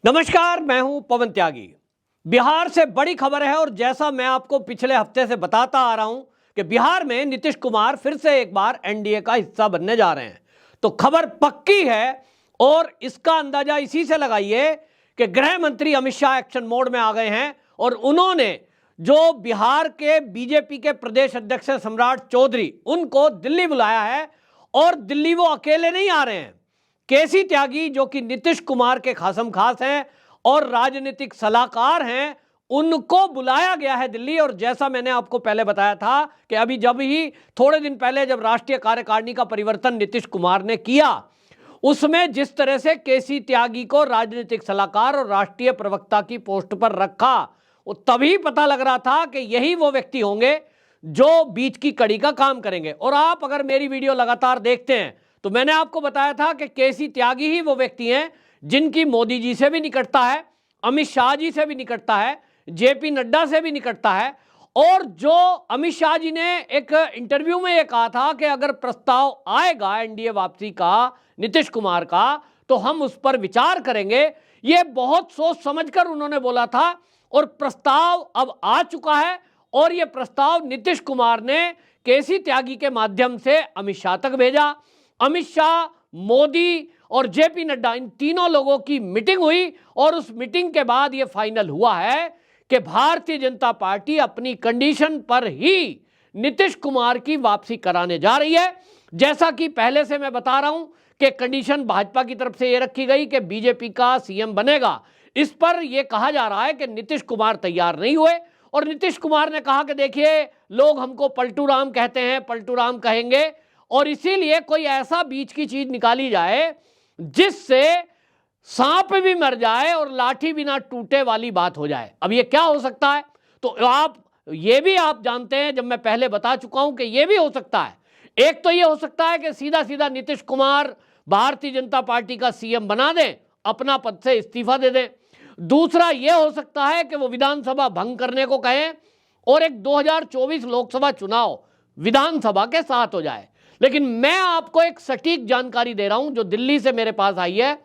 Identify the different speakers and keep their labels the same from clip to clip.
Speaker 1: नमस्कार, मैं हूं पवन त्यागी। बिहार से बड़ी खबर है और जैसा मैं आपको पिछले हफ्ते से बताता आ रहा हूं कि बिहार में नीतीश कुमार फिर से एक बार एनडीए का हिस्सा बनने जा रहे हैं। तो खबर पक्की है और इसका अंदाजा इसी से लगाइए कि गृह मंत्री अमित शाह एक्शन मोड में आ गए हैं और उन्होंने जो बिहार के बीजेपी के प्रदेश अध्यक्ष सम्राट चौधरी उनको दिल्ली बुलाया है और दिल्ली वो अकेले नहीं आ रहे हैं। केसी त्यागी जो कि नीतीश कुमार के खासम खास हैं और राजनीतिक सलाहकार हैं, उनको बुलाया गया है दिल्ली। और जैसा मैंने आपको पहले बताया था कि अभी जब ही थोड़े दिन पहले जब राष्ट्रीय कार्यकारिणी का परिवर्तन नीतीश कुमार ने किया, उसमें जिस तरह से केसी त्यागी को राजनीतिक सलाहकार और राष्ट्रीय प्रवक्ता की पोस्ट पर रखा, वो तभी पता लग रहा था कि यही वो व्यक्ति होंगे जो बीच की कड़ी का काम करेंगे। और आप अगर मेरी वीडियो लगातार देखते हैं तो मैंने आपको बताया था कि केसी त्यागी ही वो व्यक्ति हैं जिनकी मोदी जी से भी निकटता है, अमित शाह जी से भी निकटता है, जेपी नड्डा से भी निकटता है। और जो अमित शाह जी ने एक इंटरव्यू में ये कहा था कि अगर प्रस्ताव आएगा एनडीए वापसी का नीतीश कुमार का तो हम उस पर विचार करेंगे, ये बहुत सोच समझकर उन्होंने बोला था। और प्रस्ताव अब आ चुका है और ये प्रस्ताव नीतीश कुमार ने केसी त्यागी के माध्यम से अमित शाह तक भेजा। अमित शाह, मोदी और जेपी नड्डा, इन तीनों लोगों की मीटिंग हुई और उस मीटिंग के बाद यह फाइनल हुआ है कि भारतीय जनता पार्टी अपनी कंडीशन पर ही नीतीश कुमार की वापसी कराने जा रही है। जैसा कि पहले से मैं बता रहा हूं कि कंडीशन भाजपा की तरफ से यह रखी गई कि बीजेपी का सीएम बनेगा। इस पर यह कहा जा रहा है कि नीतीश कुमार तैयार नहीं हुए और नीतीश कुमार ने कहा कि देखिए, लोग हमको पलटू राम कहते हैं, पलटू राम कहेंगे, और इसीलिए कोई ऐसा बीच की चीज निकाली जाए जिससे सांप भी मर जाए और लाठी भी ना टूटे वाली बात हो जाए। अब ये क्या हो सकता है? तो आप जानते हैं, जब मैं पहले बता चुका हूं कि ये भी हो सकता है। एक तो ये हो सकता है कि सीधा सीधा नीतीश कुमार भारतीय जनता पार्टी का सीएम बना दें, अपना पद से इस्तीफा दे दें। दूसरा ये हो सकता है कि वो विधानसभा भंग करने को कहें और एक 2024 लोकसभा चुनाव विधानसभा के साथ हो जाए। लेकिन मैं आपको एक सटीक जानकारी दे रहा हूं जो दिल्ली से मेरे पास आई है,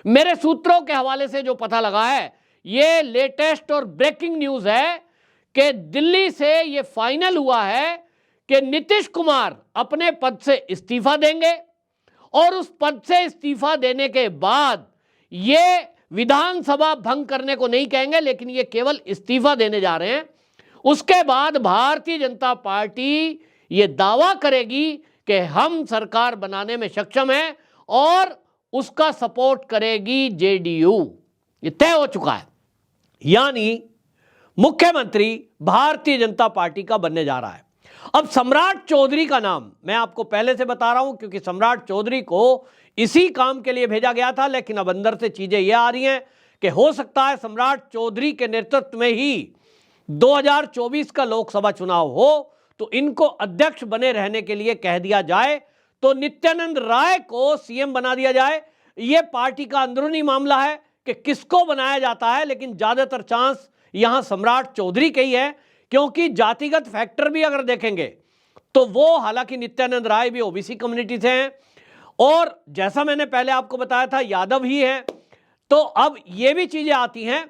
Speaker 1: मेरे सूत्रों के हवाले से जो पता लगा है, यह लेटेस्ट और ब्रेकिंग न्यूज है कि दिल्ली से यह फाइनल हुआ है कि नीतीश कुमार अपने पद से इस्तीफा देंगे और उस पद से इस्तीफा देने के बाद यह विधानसभा भंग करने को नहीं कहेंगे, लेकिन यह केवल इस्तीफा देने जा रहे हैं। उसके बाद भारतीय जनता पार्टी यह दावा करेगी कि हम सरकार बनाने में सक्षम हैं और उसका सपोर्ट करेगी जेडीयू। ये तय हो चुका है, यानी मुख्यमंत्री भारतीय जनता पार्टी का बनने जा रहा है। अब सम्राट चौधरी का नाम मैं आपको पहले से बता रहा हूं क्योंकि सम्राट चौधरी को इसी काम के लिए भेजा गया था, लेकिन अब अंदर से चीजें यह आ रही हैं कि हो सकता है सम्राट चौधरी के नेतृत्व में ही 2024 का लोकसभा चुनाव हो तो इनको अध्यक्ष बने रहने के लिए कह दिया जाए, तो नित्यानंद राय को सीएम बना दिया जाए। यह पार्टी का अंदरूनी मामला है कि किसको बनाया जाता है, लेकिन ज्यादातर चांस यहां सम्राट चौधरी के ही है, क्योंकि जातिगत फैक्टर भी अगर देखेंगे तो वो, हालांकि नित्यानंद राय भी ओबीसी कम्युनिटी से हैं और जैसा मैंने पहले आपको बताया था यादव ही हैं, तो अब ये भी चीजें आती हैं।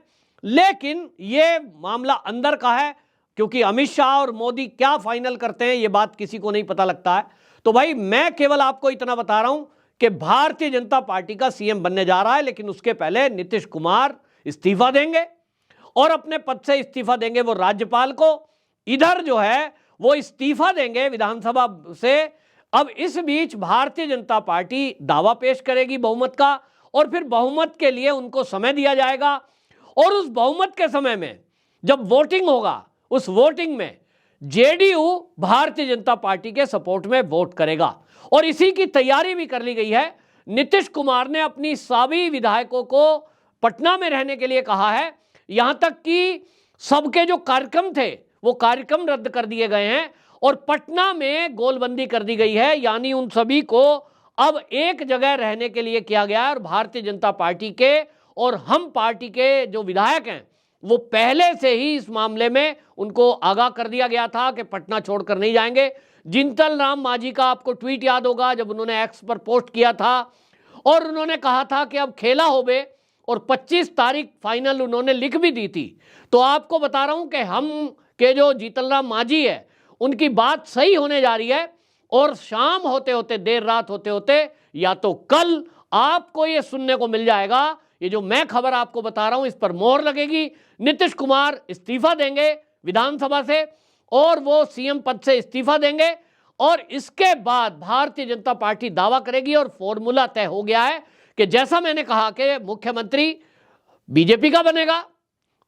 Speaker 1: लेकिन यह मामला अंदर का है क्योंकि अमित शाह और मोदी क्या फाइनल करते हैं ये बात किसी को नहीं पता लगता है। तो भाई मैं केवल आपको इतना बता रहा हूं कि भारतीय जनता पार्टी का सीएम बनने जा रहा है, लेकिन उसके पहले नीतीश कुमार इस्तीफा देंगे और अपने पद से इस्तीफा देंगे वो राज्यपाल को, इधर जो है वो इस्तीफा देंगे विधानसभा से। अब इस बीच भारतीय जनता पार्टी दावा पेश करेगी बहुमत का और फिर बहुमत के लिए उनको समय दिया जाएगा और उस बहुमत के समय में जब वोटिंग होगा, उस वोटिंग में जेडीयू भारतीय जनता पार्टी के सपोर्ट में वोट करेगा और इसी की तैयारी भी कर ली गई है। नीतीश कुमार ने अपनी सभी विधायकों को पटना में रहने के लिए कहा है, यहां तक कि सबके जो कार्यक्रम थे वो कार्यक्रम रद्द कर दिए गए हैं और पटना में गोलबंदी कर दी गई है, यानी उन सभी को अब एक जगह रहने के लिए किया गया है। और भारतीय जनता पार्टी के और हम पार्टी के जो विधायक हैं वो पहले से ही इस मामले में उनको आगाह कर दिया गया था कि पटना छोड़कर नहीं जाएंगे। जिंतल राम मांझी का आपको ट्वीट याद होगा जब उन्होंने एक्स पर पोस्ट किया था और उन्होंने कहा था कि अब खेला होबे और 25 तारीख फाइनल उन्होंने लिख भी दी थी। तो आपको बता रहा हूं कि हम के जो जीतनराम मांझी है उनकी बात सही होने जा रही है, और शाम होते होते, देर रात होते होते, या तो कल आपको ये सुनने को मिल जाएगा, ये जो मैं खबर आपको बता रहा हूं इस पर मोहर लगेगी, नीतीश कुमार इस्तीफा देंगे विधानसभा से और वो सीएम पद से इस्तीफा देंगे, और इसके बाद भारतीय जनता पार्टी दावा करेगी, और फॉर्मूला तय हो गया है कि जैसा मैंने कहा कि मुख्यमंत्री बीजेपी का बनेगा,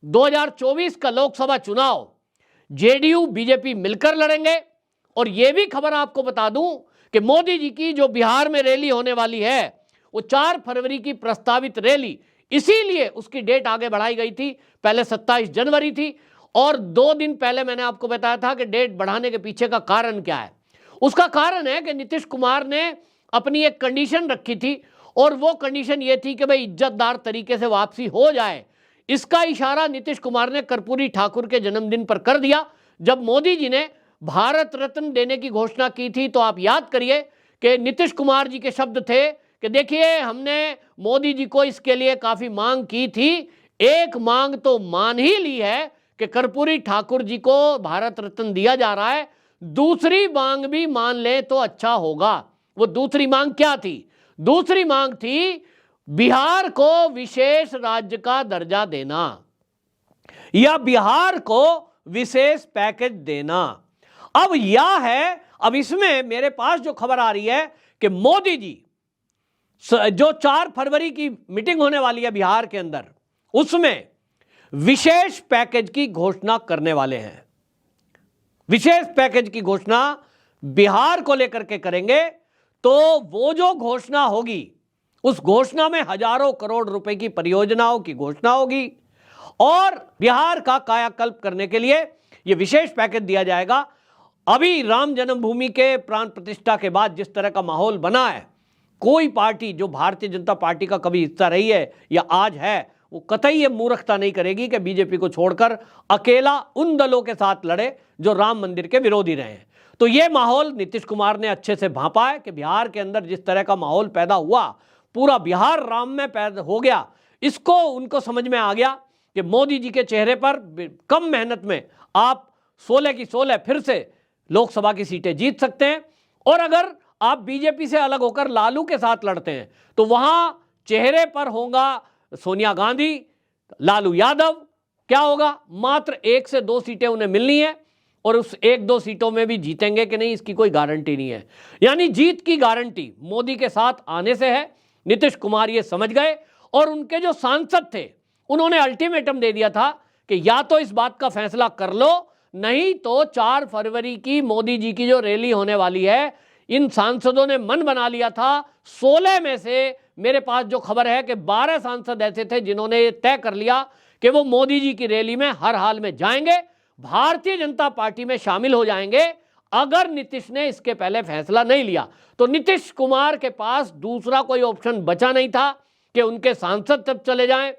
Speaker 1: 2024 का लोकसभा चुनाव जेडीयू बीजेपी मिलकर लड़ेंगे। और यह भी खबर आपको बता दूं कि मोदी जी की जो बिहार में रैली होने वाली है वो 4 फरवरी की प्रस्तावित रैली, इसीलिए उसकी डेट आगे बढ़ाई गई थी। पहले 27 जनवरी थी, और 2 दिन पहले मैंने आपको बताया था कि डेट बढ़ाने के पीछे का कारण क्या है। उसका कारण है कि नीतीश कुमार ने अपनी एक कंडीशन रखी थी, और वो कंडीशन ये थी कि भाई इज्जतदार तरीके से वापसी हो जाए। इसका इशारा नीतीश कुमार ने कर्पूरी ठाकुर के जन्मदिन पर कर दिया, जब मोदी जी ने भारत रत्न देने की घोषणा की थी। तो आप याद करिए कि नीतीश कुमार जी के शब्द थे कि देखिए, हमने मोदी जी को इसके लिए काफी मांग की थी, एक मांग तो मान ही ली है कि कर्पूरी ठाकुर जी को भारत रत्न दिया जा रहा है, दूसरी मांग भी मान ले तो अच्छा होगा। वो दूसरी मांग क्या थी? दूसरी मांग थी बिहार को विशेष राज्य का दर्जा देना, या बिहार को विशेष पैकेज देना। अब यह है, अब इसमें मेरे पास जो खबर आ रही है कि मोदी जी जो 4 फरवरी की मीटिंग होने वाली है बिहार के अंदर, उसमें विशेष पैकेज की घोषणा करने वाले हैं। विशेष पैकेज की घोषणा बिहार को लेकर के करेंगे। तो वो जो घोषणा होगी, उस घोषणा में हजारों करोड़ रुपए की परियोजनाओं की घोषणा होगी, और बिहार का कायाकल्प करने के लिए यह विशेष पैकेज दिया जाएगा। अभी राम जन्मभूमि के प्राण प्रतिष्ठा के बाद जिस तरह का माहौल बना है, कोई पार्टी जो भारतीय जनता पार्टी का कभी हिस्सा रही है या आज है, वो कतई ये मूर्खता नहीं करेगी कि बीजेपी को छोड़कर अकेला उन दलों के साथ लड़े जो राम मंदिर के विरोधी रहे हैं। तो ये माहौल नीतीश कुमार ने अच्छे से भांपा है कि बिहार के अंदर जिस तरह का माहौल पैदा हुआ, पूरा बिहार राम में पैदा हो गया। इसको उनको समझ में आ गया कि मोदी जी के चेहरे पर कम मेहनत में आप 16 की 16 फिर से लोकसभा की सीटें जीत सकते हैं, और अगर आप बीजेपी से अलग होकर लालू के साथ लड़ते हैं तो वहां चेहरे पर होगा सोनिया गांधी, लालू यादव। क्या होगा? मात्र 1 से 2 सीटें उन्हें मिलनी है, और उस 1-2 सीटों में भी जीतेंगे कि नहीं इसकी कोई गारंटी नहीं है। यानी जीत की गारंटी मोदी के साथ आने से है। नीतीश कुमार ये समझ गए, और उनके जो सांसद थे उन्होंने अल्टीमेटम दे दिया था कि या तो इस बात का फैसला कर लो, नहीं तो 4 फरवरी की मोदी जी की जो रैली होने वाली है, इन सांसदों ने मन बना लिया था। 16 में से मेरे पास जो खबर है कि 12 सांसद ऐसे थे जिन्होंने ये तय कर लिया कि वो मोदी जी की रैली में हर हाल में जाएंगे, भारतीय जनता पार्टी में शामिल हो जाएंगे। अगर नीतीश ने इसके पहले फैसला नहीं लिया तो नीतीश कुमार के पास दूसरा कोई ऑप्शन बचा नहीं था कि उनके सांसद तब चले जाएं।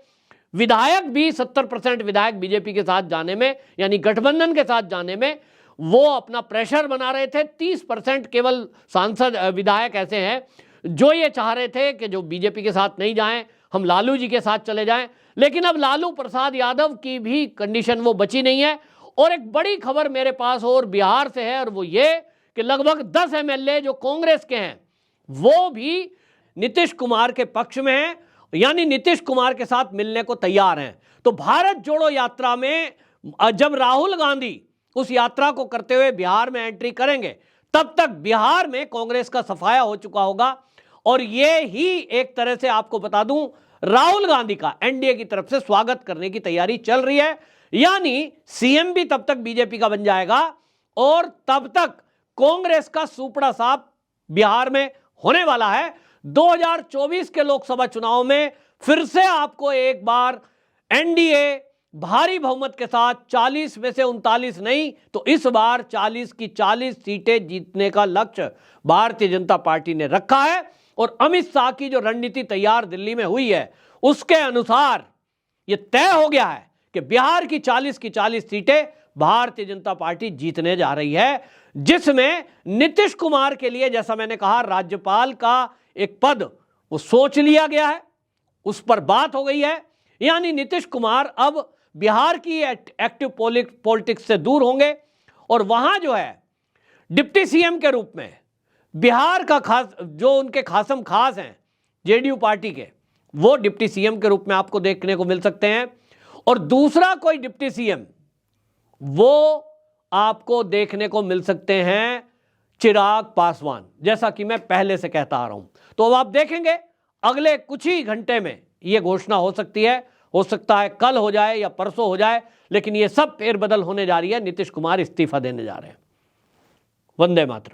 Speaker 1: विधायक भी 70% विधायक बीजेपी के साथ जाने में, यानी गठबंधन के साथ जाने में वो अपना प्रेशर बना रहे थे। 30% केवल सांसद विधायक ऐसे हैं जो ये चाह रहे थे कि जो बीजेपी के साथ नहीं जाएं, हम लालू जी के साथ चले जाएं। लेकिन अब लालू प्रसाद यादव की भी कंडीशन वो बची नहीं है। और एक बड़ी खबर मेरे पास और बिहार से है, और वो ये कि लगभग 10 एमएलए जो कांग्रेस के हैं वो भी नीतीश कुमार के पक्ष में हैं, यानी नीतीश कुमार के साथ मिलने को तैयार हैं। तो भारत जोड़ो यात्रा में जब राहुल गांधी उस यात्रा को करते हुए बिहार में एंट्री करेंगे, तब तक बिहार में कांग्रेस का सफाया हो चुका होगा। और ये ही एक तरह से आपको बता दूं, राहुल गांधी का एनडीए की तरफ से स्वागत करने की तैयारी चल रही है। यानी सीएम भी तब तक बीजेपी का बन जाएगा, और तब तक कांग्रेस का सुपड़ा साफ बिहार में होने वाला है। 2024 के लोकसभा चुनाव में फिर से आपको एक बार एनडीए भारी बहुमत के साथ 40 में से 39 नहीं तो इस बार 40 की 40 सीटें जीतने का लक्ष्य भारतीय जनता पार्टी ने रखा है। और अमित शाह की जो रणनीति तैयार दिल्ली में हुई है, उसके अनुसार यह तय हो गया है कि बिहार की 40 की 40 सीटें भारतीय जनता पार्टी जीतने जा रही है, जिसमें नीतीश कुमार के लिए, जैसा मैंने कहा, राज्यपाल का एक पद वो सोच लिया गया है। उस पर बात हो गई है, यानी नीतीश कुमार अब बिहार की एक्टिव पॉलिटिक्स से दूर होंगे और वहां जो है डिप्टी सीएम के रूप में बिहार का खास जो उनके खासम खास हैं जेडीयू पार्टी के, वो डिप्टी सीएम के रूप में आपको देखने को मिल सकते हैं। और दूसरा कोई डिप्टी सीएम वो आपको देखने को मिल सकते हैं चिराग पासवान, जैसा कि मैं पहले से कहता आ रहा हूं। तो अब आप देखेंगे अगले कुछ ही घंटे में यह घोषणा हो सकती है, हो सकता है कल हो जाए या परसों हो जाए, लेकिन यह सब फेरबदल होने जा रही है। नीतीश कुमार इस्तीफा देने जा रहे हैं। वंदे मातरम।